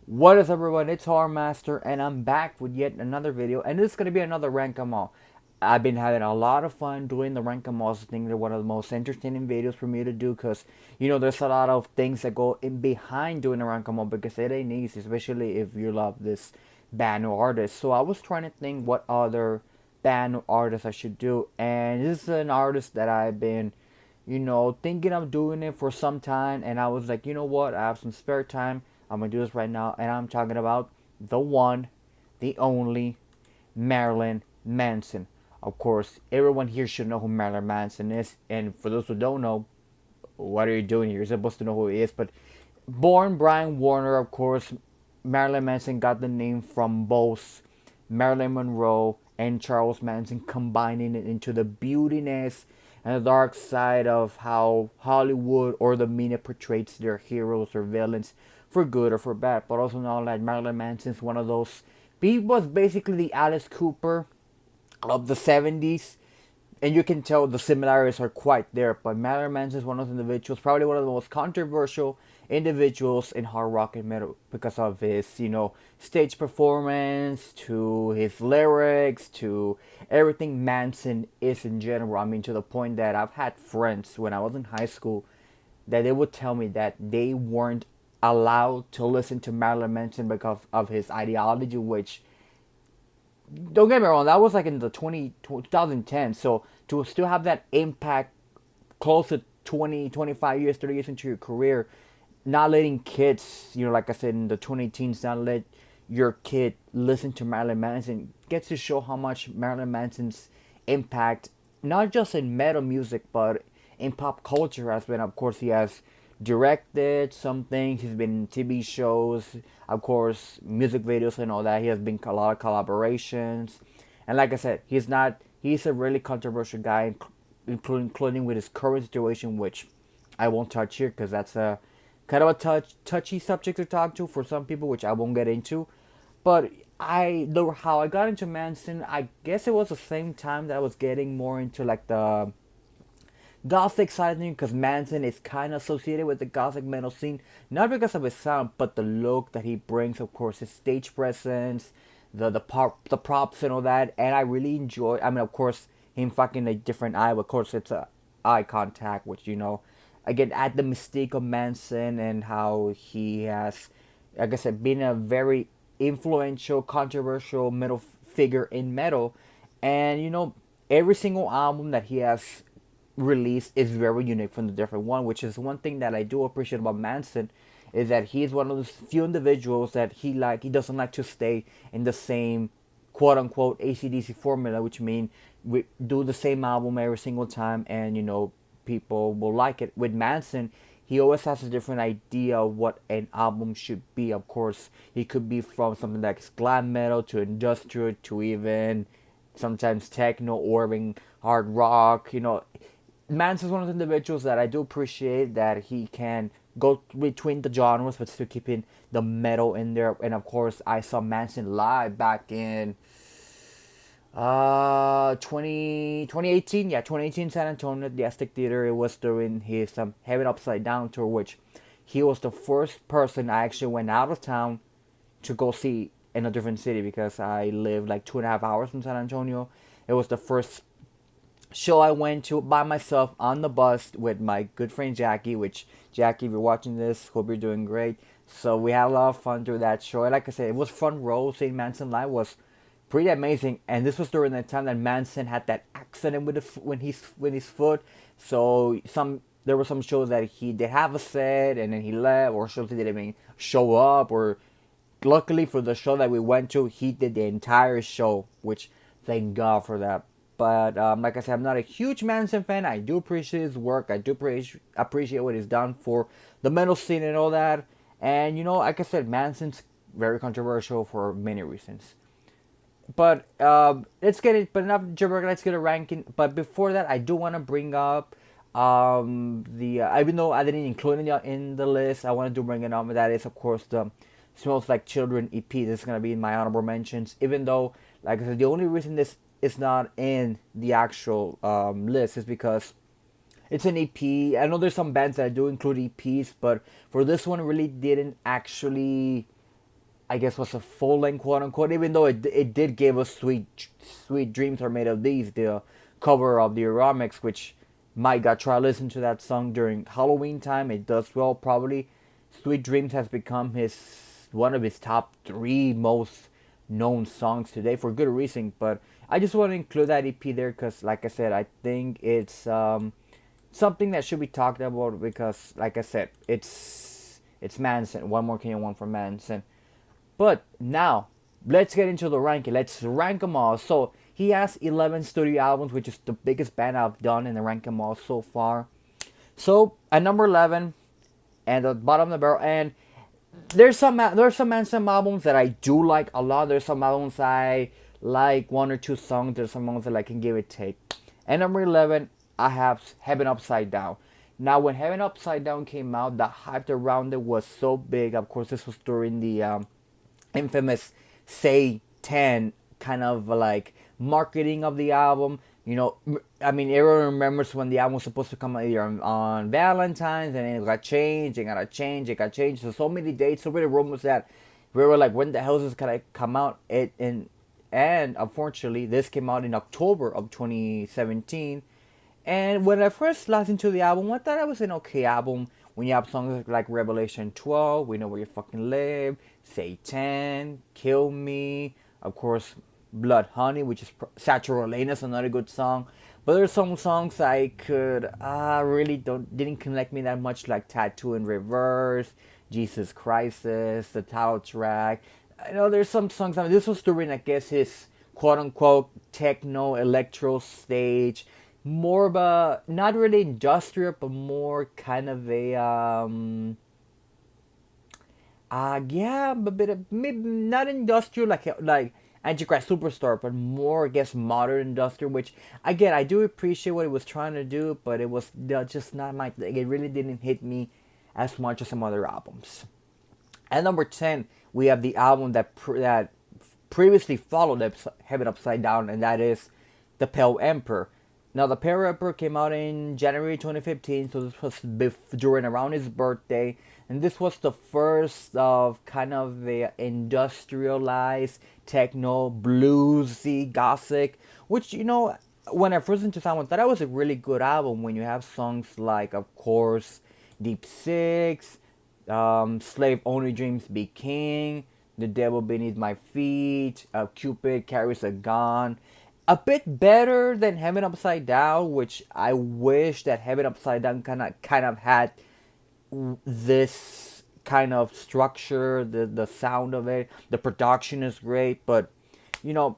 What is up, everyone? It's Master, and I'm back with yet another video, and this is gonna be another rank 'em all. I've been having a lot of fun doing the rank 'em alls. I think they're one of the most entertaining videos for me to do, because there's a lot of things that go in behind doing a rank 'em all, because it ain't easy, especially if you love this band or artist. So I was trying to think what other band or artist I should do, and this is an artist that I've been thinking of doing it for some time, and I was like, you know what, I have some spare time. I'm gonna do this right now, and I'm talking about the one, the only Marilyn Manson. Of course, everyone here should know who Marilyn Manson is, and for those who don't know, what are you doing here? You're supposed to know who he is, but born Brian Warner, of course, Marilyn Manson got the name from both Marilyn Monroe and Charles Manson, combining it into the beautiness and the dark side of how Hollywood or the media portrays their heroes or villains, for good or for bad. But also know that Marilyn Manson's one of those. He was basically the Alice Cooper of the 70s, and you can tell the similarities are quite there. But Marilyn Manson is one of the individuals, probably one of the most controversial individuals in hard rock and metal, because of his, stage performance, to his lyrics, to everything Manson is in general. I mean, to the point that I've had friends when I was in high school that they would tell me that they weren't allowed to listen to Marilyn Manson because of his ideology, which, don't get me wrong, that was like in the 2010. So to still have that impact close to 20, 25 years, 30 years into your career, not letting kids, like I said, in the 20 teens, not let your kid listen to Marilyn Manson, gets to show how much Marilyn Manson's impact, not just in metal music, but in pop culture has been. Of course, he has directed some things, he's been in TV shows, of course, music videos and all that. He has been a lot of collaborations. And like I said, he's a really controversial guy, including with his current situation, which I won't touch here because that's a kind of a touchy subject to talk to for some people, which I won't get into. But how I got into Manson, I guess it was the same time that I was getting more into like the gothic side of things, because Manson is kind of associated with the gothic metal scene, not because of his sound, but the look that he brings. Of course, his stage presence, the props and all that. And I really enjoy. I mean, of course, him fucking a different eye. Of course, it's a eye contact, which again, add the mystique of Manson and how he has, like I said, been a very influential, controversial metal figure in metal. And every single album that he has release is very unique from the different one, which is one thing that I do appreciate about Manson, is that he is one of those few individuals that he doesn't like to stay in the same quote unquote ACDC formula, which means we do the same album every single time, and people will like it. With Manson, he always has a different idea of what an album should be. Of course, he could be from something like glam metal to industrial to even sometimes techno or even hard rock. Manson's one of the individuals that I do appreciate, that he can go between the genres but still keeping the metal in there. And of course, I saw Manson live back in 2018. Yeah, 2018 San Antonio at the Aztec Theater. It was during his Heaven Upside Down tour, which he was the first person I actually went out of town to go see in a different city, because I live like 2.5 hours from San Antonio. It was the first show I went to by myself on the bus with my good friend Jackie, which, Jackie, if you're watching this, hope you're doing great. So we had a lot of fun through that show. And like I said, it was front row. Seeing Manson live was pretty amazing. And this was during the time that Manson had that accident with his foot. So there were some shows that he did have a set and then he left, or shows he didn't even show up. Or luckily for the show that we went to, he did the entire show, which, thank God for that. But like I said, I'm not a huge Manson fan. I do appreciate his work. I do appreciate what he's done for the metal scene and all that. And like I said, Manson's very controversial for many reasons. But let's get it. But enough gibber. Let's get a ranking. But before that, I do want to bring up the even though I didn't include it in the list, I wanted to bring it up. That is, of course, the Smells Like Children EP. This is gonna be in my honorable mentions. Even though, like I said, the only reason this is not in the actual list is because it's an EP. I know there's some bands that do include EPs, but for this one, really didn't actually I guess was a full length quote unquote. Even though it did give us Sweet Dreams Are Made of These, the cover of the Aromics, which Mike got try listen to that song during Halloween time. It does well. Probably Sweet Dreams has become his one of his top three most known songs today for good reason. But I just want to include that EP there because, like I said, I think it's something that should be talked about because, like I said, it's Manson. One more can one for Manson. But now, let's get into the ranking. Let's rank them all. So, he has 11 studio albums, which is the biggest band I've done in the rank them all so far. So, at number 11, and the bottom of the barrel, and there's some Manson albums that I do like a lot. There's some albums I like one or two songs. There's some albums that I can give it take. And number 11, I have Heaven Upside Down. Now, when Heaven Upside Down came out, the hype around it was so big. Of course, this was during the infamous Say 10 kind of like marketing of the album. You know, I mean, everyone remembers when the album was supposed to come out either on Valentine's, and then it got changed, it got changed. So many dates, so many rumors that we were like, when the hell is this gonna come out? And unfortunately, this came out in October of 2017. And when I first listened to the album, I thought it was an okay album. When you have songs like Revelation 12, We Know Where You Fucking Live, Say 10, Kill Me, of course, Blood Honey, which is Saturalenus, another good song. But there's some songs I could really didn't connect me that much, like Tattoo in Reverse, Jesus Crisis, the title track. I know there's some songs. I mean, this was during, I guess, his quote unquote techno electro stage. More of a not really industrial, but more kind of a yeah, a bit of maybe not industrial like Antichrist Superstar, but more I guess modern industrial. Which again, I do appreciate what it was trying to do, but it was just not my thing. It really didn't hit me as much as some other albums. At number 10, we have the album that previously followed Heaven Upside Down, and that is The Pale Emperor. Now, The Pale Emperor came out in January 2015, so this was during around his birthday, and this was the first of kind of the industrialized techno, bluesy, gothic, which, you know, when I first listened to someone, thought that was a really good album when you have songs like, of course, Deep Six, Slave Only Dreams Be King, The Devil Beneath My Feet, Cupid Carries a Gun. A bit better than Heaven Upside Down, which I wish that Heaven Upside Down kind of had this kind of structure, the sound of it. The production is great, but you know,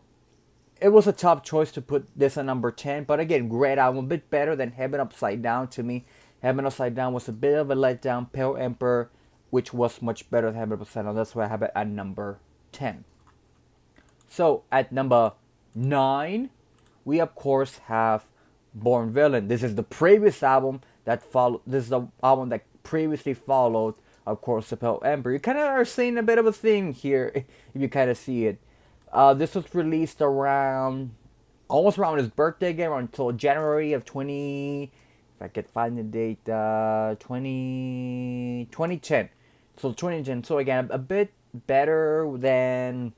it was a tough choice to put this at number 10. But again, great album, a bit better than Heaven Upside Down to me. Heaven Upside Down was a bit of a letdown. Pale Emperor, which was much better than Heaven Upside Down. That's why I have it at number 10. So at number 9, we of course have Born Villain. This is the previous album that followed. This is the album that previously followed, of course, The Pale Emperor. You kind of are seeing a bit of a theme here, if you kind of see it. This was released almost around his birthday again, until January of 20. If I could find the date, 2010. So 2010. So again, a bit better than,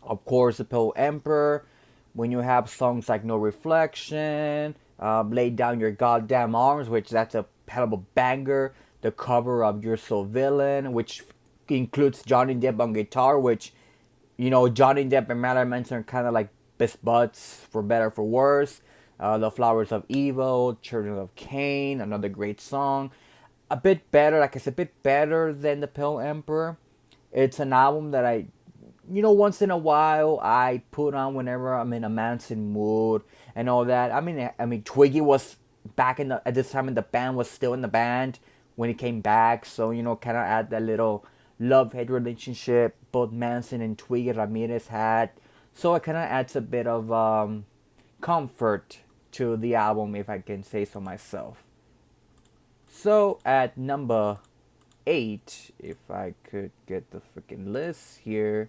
of course, The Pale Emperor. When you have songs like No Reflection, Lay Down Your Goddamn Arms, which that's a hell of a banger. The cover of You're So Villain, which includes Johnny Depp on guitar, which, you know, Johnny Depp and Marilyn Manson are kind of like best buds, for better for worse. The Flowers of Evil, Children of Cain, another great song. A bit better, like I said, a bit better than The Pale Emperor. It's an album that I, you know, once in a while I put on whenever I'm in a Manson mood and all that. I mean, Twiggy was back at this time, and the band was still in the band when he came back. So, you know, kind of add that little love-hate relationship both Manson and Twiggy Ramirez had. So it kind of adds a bit of comfort to the album, if I can say so myself. So at number 8, if I could get the freaking list here.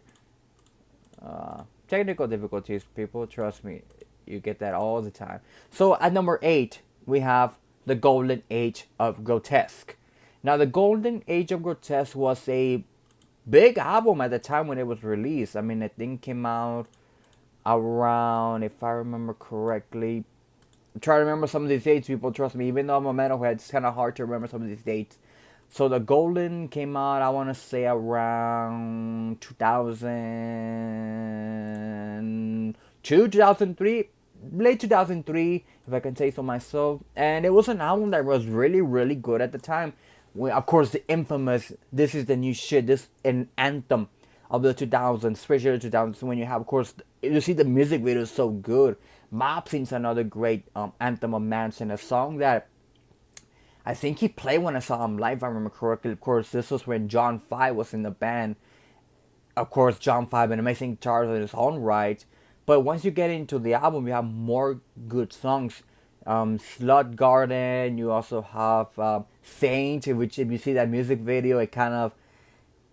Technical difficulties, people, trust me, you get that all the time. So at number 8, we have the Golden Age of Grotesque. Now, the Golden Age of Grotesque was a big album at the time when it was released. I mean, I think it came out around, if I remember correctly. I'm trying to remember some of these dates, people. Trust me, even though I'm a metalhead, it's kind of hard to remember some of these dates. So the Golden came out, I want to say around 2002, 2003, late 2003, if I can say so myself. And it was an album that was really, really good at the time. Of course, the infamous "This Is the New Shit," this an anthem of the 2000s, especially the 2000s, when you have, of course, you see the music video is so good. Mob Scene's another great anthem of Manson, a song that I think he played when I saw him live, if I remember correctly. Of course, this was when John Five was in the band. Of course, John Five, an amazing guitarist in his own right. But once you get into the album, you have more good songs. Slut Garden, you also have Saint, which if you see that music video, it kind of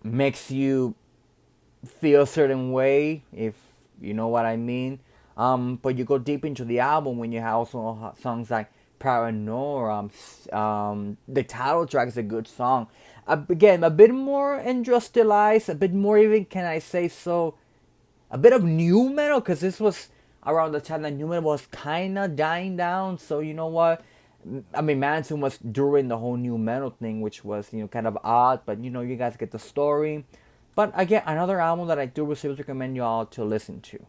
makes you feel a certain way, if you know what I mean. But you go deep into the album when you have also songs like Paranoia. The title track is a good song. Again, a bit more industrialized, a bit more even, can I say so, a bit of new metal, because this was around the time that new metal was kind of dying down. So you know what? I mean, Manson was during the whole new metal thing, which was, kind of odd, but you guys get the story. But again, another album that I do seriously recommend you all to listen to.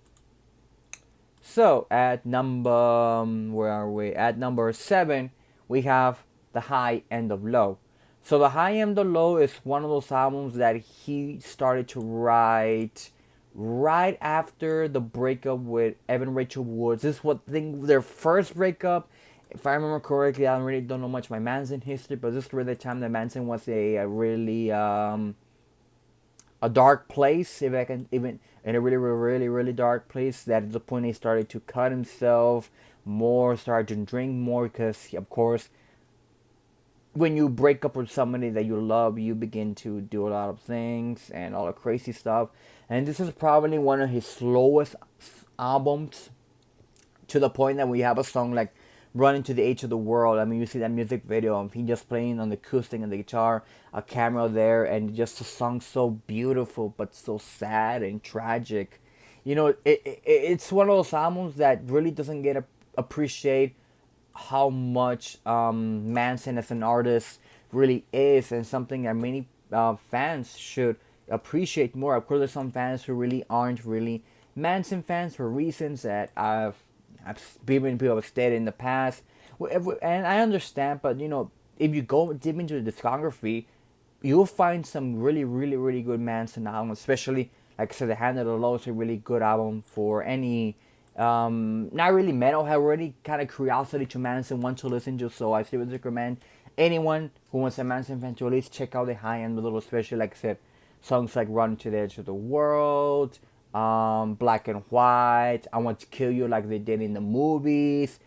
So at number, where are we? At number 7, we have The High End of Low. So The High End of Low is one of those albums that he started to write right after the breakup with Evan Rachel Wood. This was their first breakup. If I remember correctly, I really don't know much my Manson history, but this was the time that Manson was a really a dark place, if I can, even in a really, really, really dark place. That is the point he started to cut himself more, started to drink more, because of course, when you break up with somebody that you love, you begin to do a lot of things and all the crazy stuff. And this is probably one of his slowest albums, to the point that we have a song like Running to the Edge of the World. I mean, you see that music video of he just playing on the acoustic and the guitar, a camera there, and just a song so beautiful but so sad and tragic. It's one of those albums that really doesn't get appreciate how much Manson as an artist really is, and something that many fans should appreciate more. Of course, there's some fans who really aren't really Manson fans for reasons that people have stated in the past, and I understand. But if you go deep into the discography, you'll find some really, really, really good Manson albums. Especially, like I said, The Hand of the Low is a really good album for any not really metalhead, already kind of curiosity to Manson, want to listen to. So I still would recommend anyone who wants a Manson fan to at least check out The High End of the Low, especially like I said, songs like Run to the Edge of the World, Black and White, I Want to Kill You, like they did in the movies,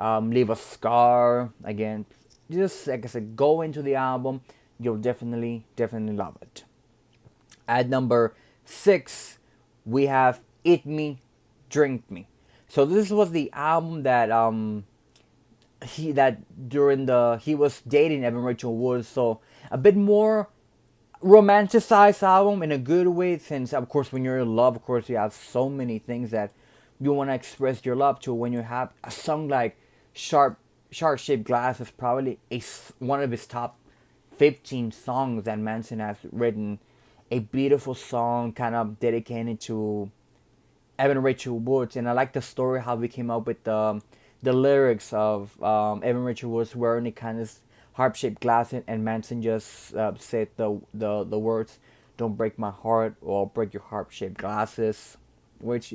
Leave a Scar. Again, just like I said, go into the album. You'll definitely, definitely love it. At number 6, we have Eat Me, Drink Me. So this was the album that he was dating Evan Rachel Wood. So a bit more romanticized album in a good way, since of course when you're in love, of course you have so many things that you want to express your love to. When you have a song like Sharp Shaped Glass is probably one of his top 15 songs that Manson has written. A beautiful song kind of dedicated to Evan Rachel Wood. And I like the story how we came up with the lyrics of Evan Rachel Wood's wearing the kind of harp-shaped glass, and Manson just said the words, "Don't break my heart or break your harp-shaped glasses," which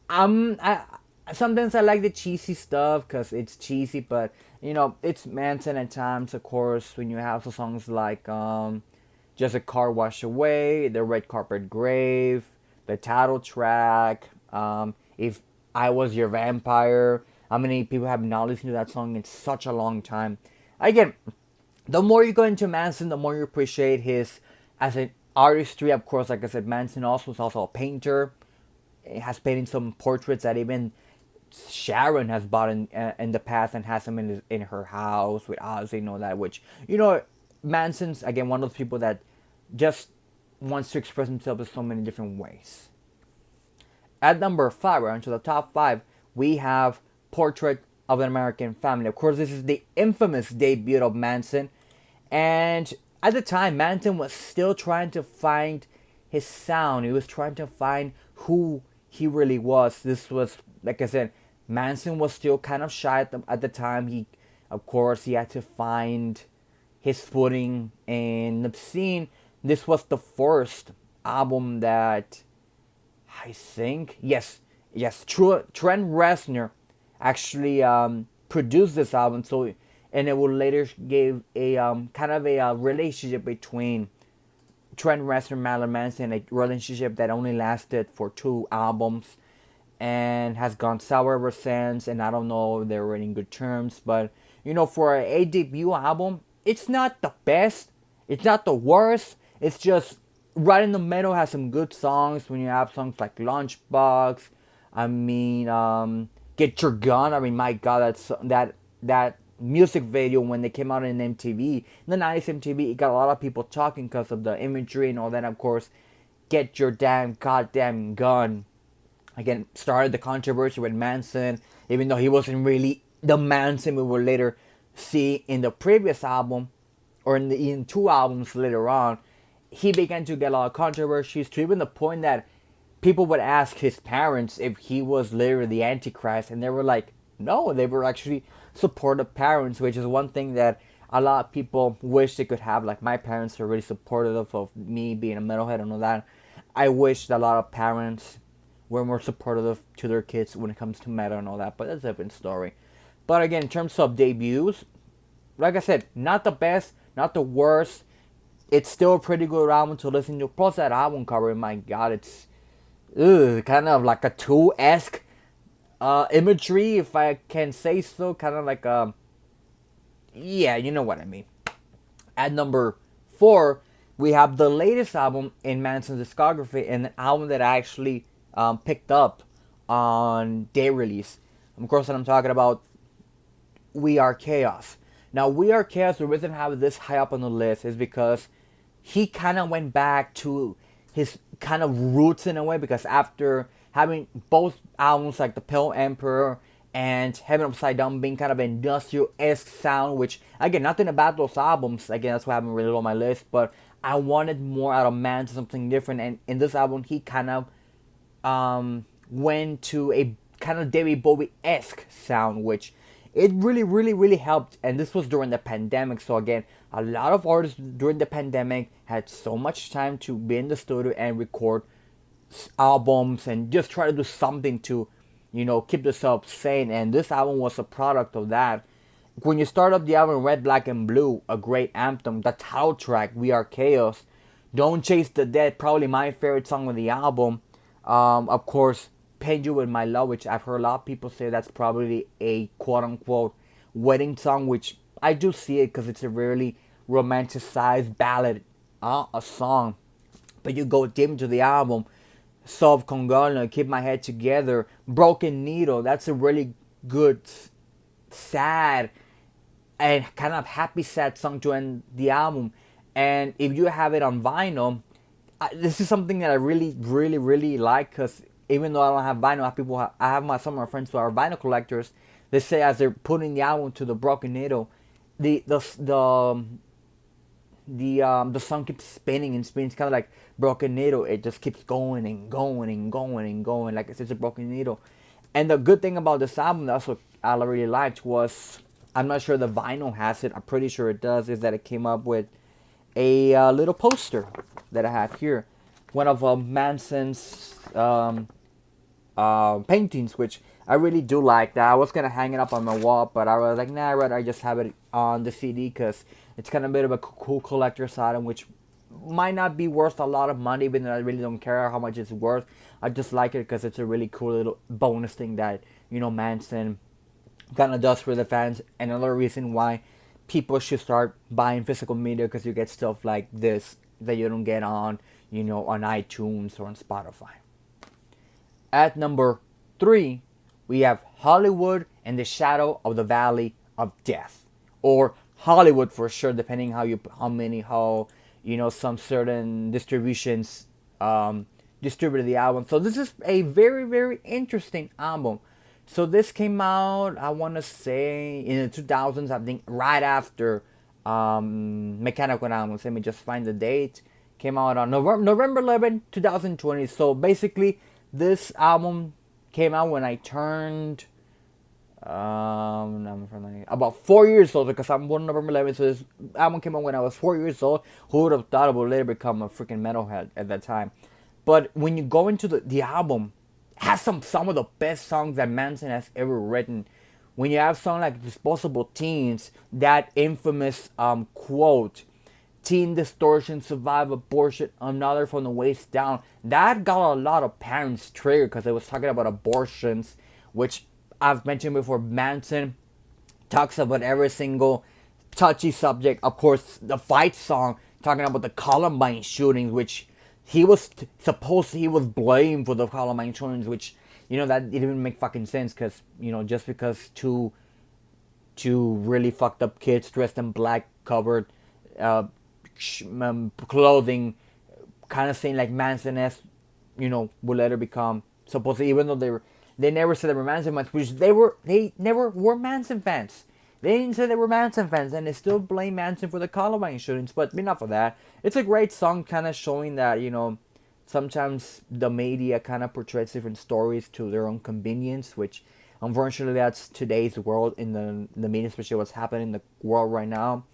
I sometimes I like the cheesy stuff because it's cheesy, but it's Manson at times. Of course, when you have the songs like "Just a Car Wash Away," "The Red Carpet Grave," the title track, "If I Was Your Vampire." How many people have not listened to that song in such a long time? Again, the more you go into Manson, the more you appreciate his as an artistry. Of course, like I said, Manson also is also a painter. He has painted some portraits that even Sharon has bought in the past and has them in her house with Ozzy and all that. Which Manson's again one of those people that just wants to express himself in so many different ways. At number 5, we're into the top 5, we have Portrait of an American Family. Of course, this is the infamous debut of Manson. And at the time, Manson was still trying to find his sound. He was trying to find who he really was. This was, like I said, Manson was still kind of shy at the time. Of course, he had to find his footing in the scene. This was the first album that I think, yes, Trent Reznor actually produced this album. So, and it will later give a kind of a relationship between Trent Reznor and Marilyn Manson, a relationship that only lasted for 2 albums and has gone sour ever since. And I don't know if they were in good terms, but for a debut album, it's not the best, it's not the worst. It's just right in the middle. Has some good songs. When you have songs like Lunchbox, I mean, Get Your Gun. I mean, my God, that music video when they came out in MTV, in the 90s MTV, it got a lot of people talking because of the imagery and all that. Of course, Get Your Damn Goddamn Gun. Again, started the controversy with Manson, even though he wasn't really the Manson we will later see in the previous album, or in 2 albums later on. He began to get a lot of controversies, to even the point that people would ask his parents if he was literally the Antichrist, and they were like, no, they were actually supportive parents, which is one thing that a lot of people wish they could have. Like, my parents are really supportive of me being a metalhead and all that. I wish that a lot of parents were more supportive to their kids when it comes to metal and all that, but that's a different story. But again, in terms of debuts, like I said, not the best, not the worst. It's still a pretty good album to listen to. Plus that album cover, my God, it's kind of like a Tool-esque imagery, if I can say so. Kind of like yeah, you know what I mean. At number 4, we have the latest album in Manson's discography, and an album that I actually picked up on day release. Of course, I'm talking about We Are Chaos. Now, We Are Chaos, the reason I have this high up on the list is because he kind of went back to his kind of roots in a way, because after having both albums like The Pale Emperor and Heaven Upside Down being kind of an industrial-esque sound, which, again, nothing about those albums, again, that's why I haven't really on my list, but I wanted more out of Manson, something different, and in this album, he kind of went to a kind of David Bowie-esque sound, which it really, really, really helped. And this was during the pandemic. So again, a lot of artists during the pandemic had so much time to be in the studio and record albums and just try to do something to, keep themselves sane. And this album was a product of that. When you start up the album, Red, Black, and Blue, a great anthem. The title track, We Are Chaos. Don't Chase the Dead, probably my favorite song on the album. Of course, Paint You With My Love, which I've heard a lot of people say that's probably a quote-unquote wedding song, which I do see it because it's a really romanticized ballad, a song. But you go deep into the album, Solve Congolna, Keep My Head Together, Broken Needle, that's a really good, sad, and kind of happy sad song to end the album. And if you have it on vinyl, this is something that I really, really, really like, because even though I don't have vinyl, I have some of my friends who are vinyl collectors. They say as they're putting the album to the Broken Needle, the song keeps spinning and spinning. It's kind of like Broken Needle. It just keeps going and going and going and going, like it's a broken needle. And the good thing about this album, that's what I really liked, was, I'm not sure the vinyl has it, I'm pretty sure it does, is that it came up with a little poster that I have here. One of Manson's paintings, which I really do like. That I was gonna hang it up on my wall, but I was like, nah, I'd rather just have it on the CD, because it's kind of a bit of a cool collector's item, which might not be worth a lot of money, even though I really don't care how much it's worth. I just like it because it's a really cool little bonus thing that Manson kind of does for the fans. And another reason why people should start buying physical media, because you get stuff like this that you don't get on on iTunes or on Spotify. At number 3, we have Hollywood and the Shadow of the Valley of Death, or Hollywood for sure, depending how some certain distributions distributed the album. So this is a very, very interesting album. So this came out, I want to say, in the 2000s, I think, right after Mechanical Animals. Let me just find the date. Came out on November 11, 2020. So basically, this album came out when I turned about 4 years old, because I'm born November 11th. So this album came out when I was 4 years old. Who would have thought I would later become a freaking metalhead at that time? But when you go into the album, it has some of the best songs that Manson has ever written. When you have songs like Disposable Teens, that infamous quote, "Teen distortion, survive abortion, another from the waist down," that got a lot of parents triggered because it was talking about abortions, which I've mentioned before. Manson talks about every single touchy subject. Of course, the fight song talking about the Columbine shootings, which he was he was blamed for the Columbine shootings, which that didn't make fucking sense, because just because two really fucked up kids dressed in black covered clothing, kind of saying like Manson s, will later become supposedly, even though they never said they were Manson fans, which they never were Manson fans. They didn't say they were Manson fans, and they still blame Manson for the Columbine shootings. But enough of that. It's a great song, kind of showing that sometimes the media kind of portrays different stories to their own convenience, which unfortunately that's today's world in the media, especially what's happening in the world right now.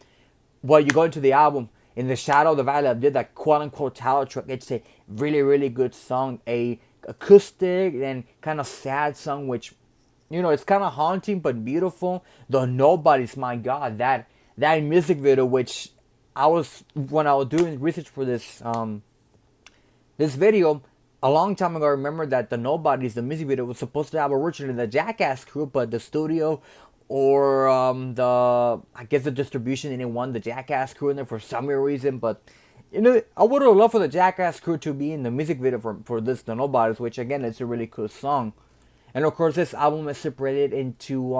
Well, you go into the album, "In the Shadow of the Valley," I did that quote unquote title track. It's a really, really good song, a acoustic and kind of sad song, which it's kind of haunting but beautiful. The Nobodies, my God, that music video, which when I was doing research for this video a long time ago, I remember that the Nobodies, the music video, was supposed to have originally the Jackass crew, but the studio or I guess the distribution didn't want the Jackass crew in there for some reason. But I would have loved for the Jackass crew to be in the music video for this, the Nobodies, which again, it's a really cool song. And of course, this album is separated into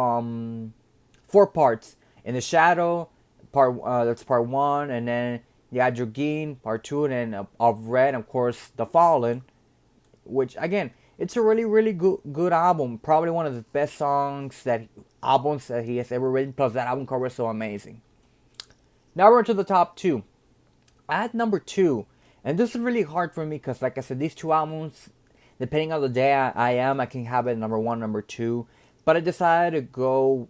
4 parts. "In the Shadow," that's part 1, and then "The Adrogene," part 2, and then "Of Red," and of course, "The Fallen," which again, it's a really, really good album. Probably one of the best albums that he has ever written. Plus, that album cover is so amazing. Now we're into the top 2. At number 2, and this is really hard for me because, like I said, these 2 albums, depending on the day I can have it number 1, number 2. But I decided to go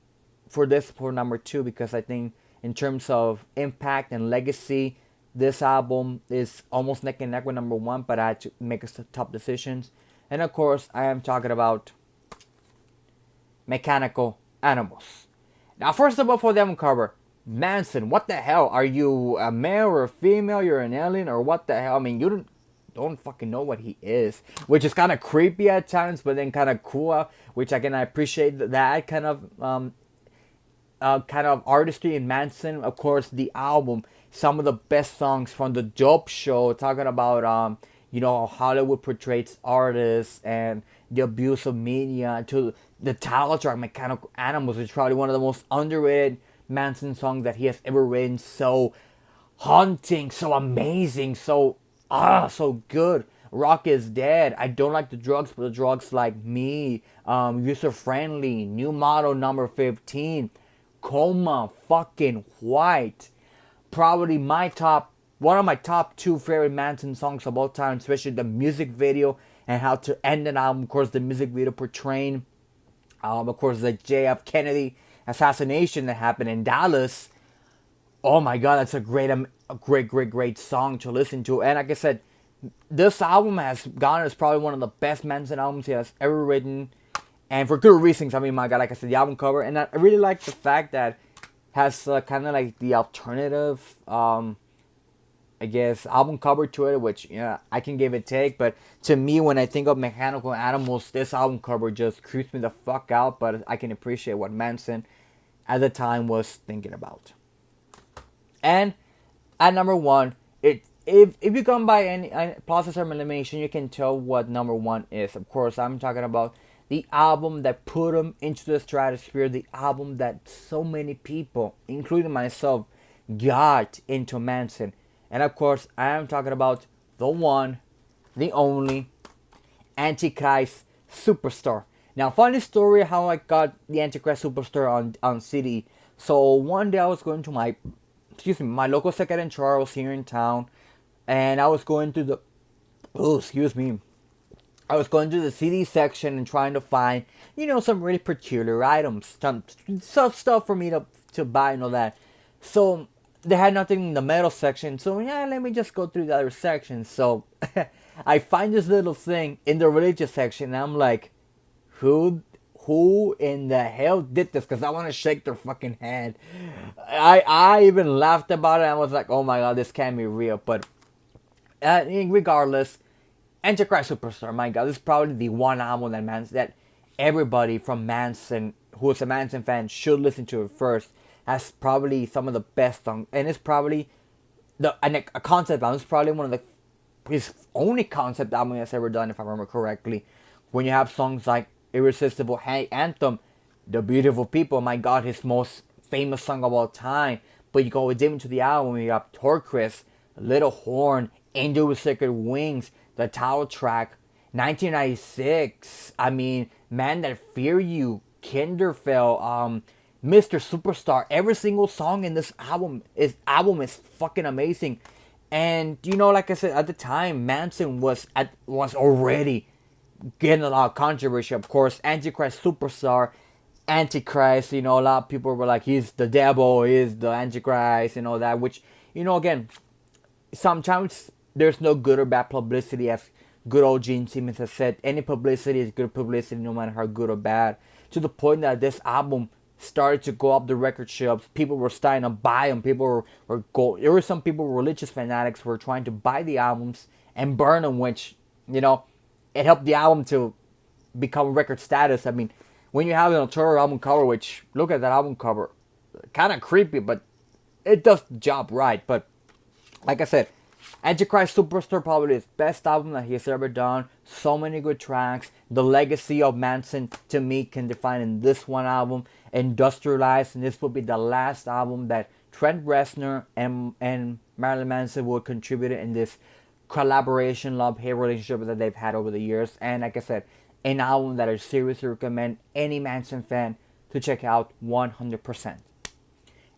for number 2 because I think in terms of impact and legacy, this album is almost neck and neck with number 1, but I had to make tough decisions. And of course, I am talking about Mechanical Animals. Now, first of all, for the album cover, Manson, what the hell? Are you a male or a female? You're an alien or what the hell? I mean, you don't fucking know what he is, which is kind of creepy at times, but then kind of cool, which again, I appreciate that kind of artistry in Manson. Of course, the album, some of the best songs from The Dope Show, talking about how Hollywood portrays artists and the abuse of media, to the title track "Mechanical Animals," which is probably one of the most underrated Manson songs that he has ever written. So haunting, so amazing, so good. "Rock is Dead," "I Don't Like the Drugs, but the Drugs Like Me," "User Friendly," "New Model Number 15," "Coma," "Fucking White." Probably one of my top 2 favorite Manson songs of all time, especially the music video and how to end an album. Of course, the music video portraying, of course, the JF Kennedy assassination that happened in Dallas. Oh my God, that's a great song to listen to. And like I said, this album has gone as probably one of the best Manson albums he has ever written, and for good reasons. I mean, my God, like I said, the album cover, and I really like the fact that has kind of like the alternative, I guess, album cover to it, which I can give it take. But to me, when I think of Mechanical Animals, this album cover just creeps me the fuck out. But I can appreciate what Manson at the time was thinking about. And at number 1, if you come by any process or elimination, you can tell what number 1 is. Of course, I'm talking about the album that put him into the stratosphere, the album that so many people, including myself, got into Manson. And of course, I am talking about the one, the only Antichrist Superstar. Now, funny story how I got the Antichrist Superstar on CD. So one day I was going to my local second and Charles here in town, and I was going to the oh excuse me I was going to the CD section and trying to find, some really peculiar items, some stuff for me to buy and all that. So they had nothing in the metal section. So yeah, let me just go through the other sections. So I find this little thing in the religious section, and I'm like, who who in the hell did this? Because I want to shake their fucking head. I even laughed about it. I was like, oh my god, this can't be real. But regardless, Antichrist Superstar, my god, this is probably the one album that everybody from Manson, who is a Manson fan, should listen to it first. Has probably some of the best songs, and it's probably a concept album. It's probably one of his only concept album he has ever done, if I remember correctly. When you have songs like Irresistible Anthem, The Beautiful People, my god, his most famous song of all time. But you go deep into the album, you have Torquist, Little Horn, Angel with Sacred Wings, the title track, 1996. I mean, Man That Fear You, Kinderfell, Mr. Superstar. Every single song in this album is fucking amazing. And like I said, at the time, Manson was already getting a lot of controversy. Of course, Antichrist Superstar, Antichrist. A lot of people were like, he's the devil, he's the Antichrist, and all that. Which, again, sometimes there's no good or bad publicity, as good old Gene Simmons has said. Any publicity is good publicity, no matter how good or bad. To the point that this album started to go up the record shelves. People were starting to buy them. There were some people, religious fanatics, who were trying to buy the albums and burn them, which, it helped the album to become record status. I mean, when you have an Arturo album cover, which, look at that album cover, kind of creepy, but it does the job right. But like I said, Antichrist Superstar probably his best album that he's ever done. So many good tracks. The legacy of Manson, to me, can define in this one album. Industrialized, and this will be the last album that Trent Reznor and Marilyn Manson will contribute in this collaboration, love-hate relationship that they've had over the years. And like I said, an album that I seriously recommend any Manson fan to check out 100%.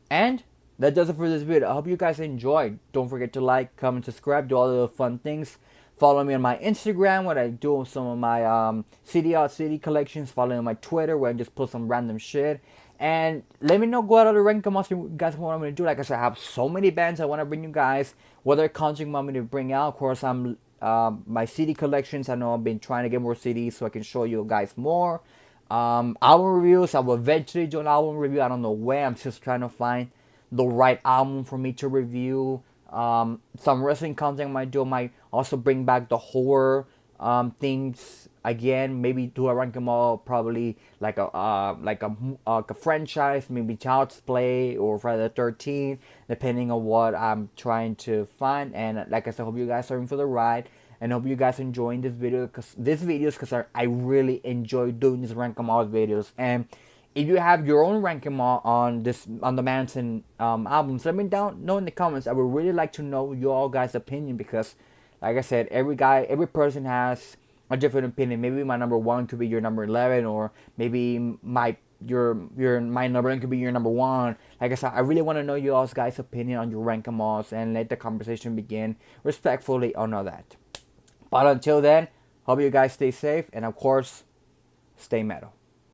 And that does it for this video. I hope you guys enjoyed. Don't forget to like, comment, subscribe, do all the fun things. Follow me on my Instagram, where I do some of my CD collections. Follow me on my Twitter, where I just put some random shit. And let me know what other ranking months you guys want me to do. Like I said, I have so many bands I want to bring you guys. What other content you want me to bring out? Of course, my CD collections. I know I've been trying to get more CDs so I can show you guys more. Album reviews. I will eventually do an album review. I don't know when. I'm just trying to find the right album for me to review. Some wrestling content I might do. I might also bring back the horror things again. Maybe do a rank them all, probably like a franchise, maybe Child's Play or Friday the 13th, depending on what I'm trying to find. And like I said, hope you guys are in for the ride, and hope you guys enjoying this video, because I really enjoy doing these rank them all videos. And if you have your own ranking on the Manson albums, let me know in the comments. I would really like to know your guys' opinion, because, like I said, every person has a different opinion. Maybe my number 1 could be your number 11, or maybe my number 1 could be your number 1. Like I said, I really want to know your guys' opinion on your ranking alls, and let the conversation begin respectfully on all that. But until then, hope you guys stay safe, and of course, stay metal.